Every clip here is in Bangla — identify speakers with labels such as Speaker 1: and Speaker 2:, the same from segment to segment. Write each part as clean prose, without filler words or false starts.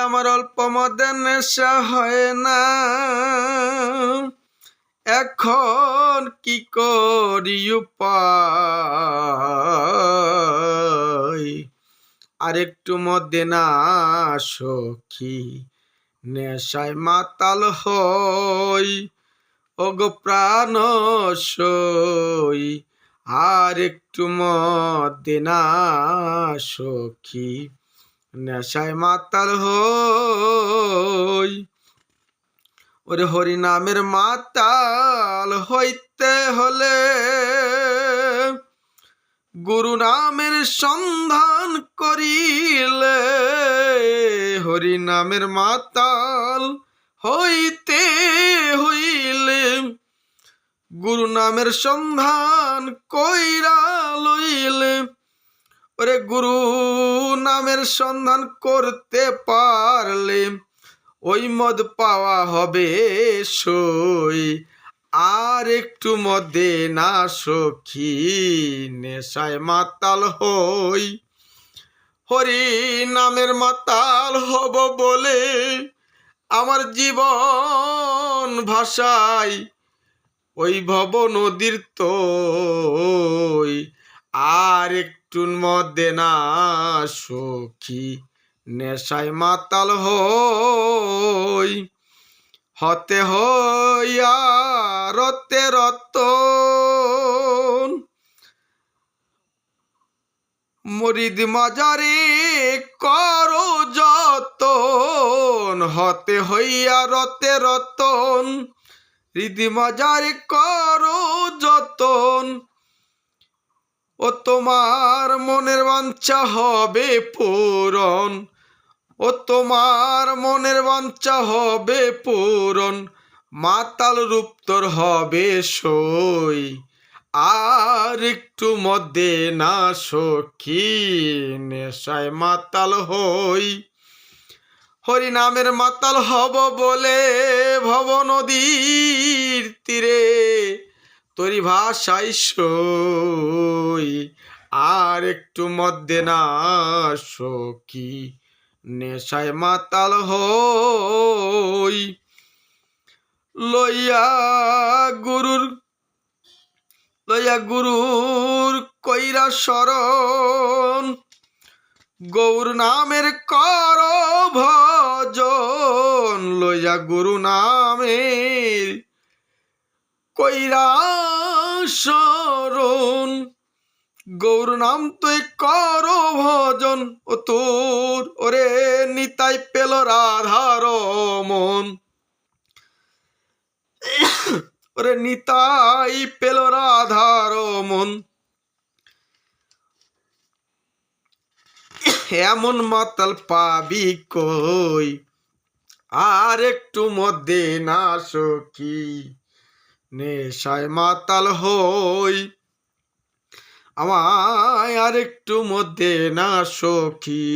Speaker 1: আমার অল্প মদে নেশা হয় না, এখন কি করি উপায়। আরেকটু মদে না সখী, নেশায় মাতাল হই, ওগো প্রাণ সই। আর একটু মদে না সখী, নেশায় মাতাল হই। ওরে হরি নামের মাতাল হইতে হলে গুরু নামের সন্ধান করিলে, হরি নামের মাতাল হইতে হইলে গুরু নামের সন্ধান কইরা লইলে, ওরে গুরু নামের সন্ধান করতে পারলে ওই মদ পাওয়া হবে সই। আর একটু মদে না সখী, নেশায় মাতাল হই। হরি নামের মাতাল হব বলে আমার জীবন ভাষায় ওই ভব নদীর তই। আর একটু মদে না সখী, নেশায় মাতাল হই। হতে হইয়া রতে রতন, মরিদ মাজারে করো যতন। হতে হইয়া রতে রতন, হৃদি মাজারে করো যতন। ও তোমার মনের বাঞ্ছা হবে পূরণ, ও তোমার মনের বাঞ্ছা হবে পূরণ। মাতাল রূপ তোর হবে সই। আর একটু মদে না সখী, নেশায় মাতাল হই। হরি নামের মাতাল হব বলে ভব নদীর তীরে তোরি ভাষাই সই। আর একটু মদে না সখী, নেশায় মাতাল হই। লইয়া গুরুর কইরা শরণ, গৌর নামের কর ভজন। লইয়া গুরু নামের কইরা শরণ, গৌর নাম তুই কর ভজন। ও তোর ওরে নিতাই পেল রাধার মন, ওরে নিতাই পেল রাধার মন। এমন মাতাল পাবি কই, আর একটু মদে না সখী, নেশায় মাতাল হই। আমায় আর একটু মদে না সখী,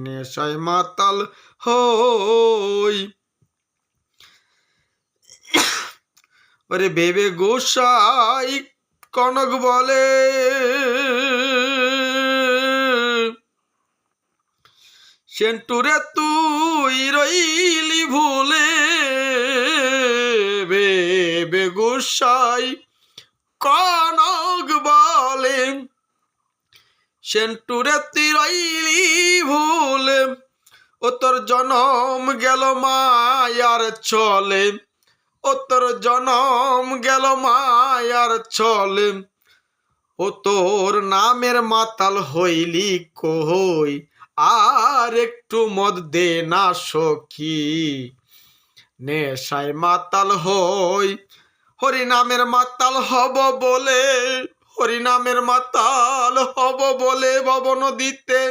Speaker 1: নেশায় মাতাল হই। ওরে বেবে গোসাই কনক বলে, সেন্টুরে তুই রইলি ভুলে। বেবে গোসাই কনক বলে, সেন্টুরে তুই রইলি ভুলে। ও তোর জনম গেল মায়ার চলে, ও তোর জনম গেল মায়ার চলে। ও তোর নামের মাতাল হইলি কই, আর একটু মদ দে না সখী, নেশায় মাতাল হই। হরি নামের মাতাল হব বলে, হরি নামের মাতাল হব বলে ভব নদীতে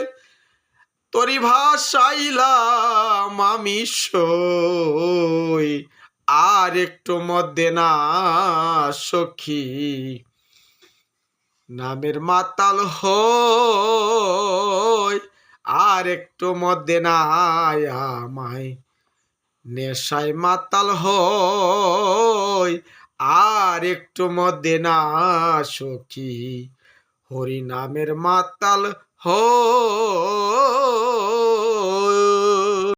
Speaker 1: তোরি ভাসাইলাম আমি সই। আর একটু মদে না সখী, নামের মাতাল হই। আর একটু মদে না আমায়, নেশায় মাতাল হই। আর একটু মদে না সখী, হরি নামের মাতাল হই।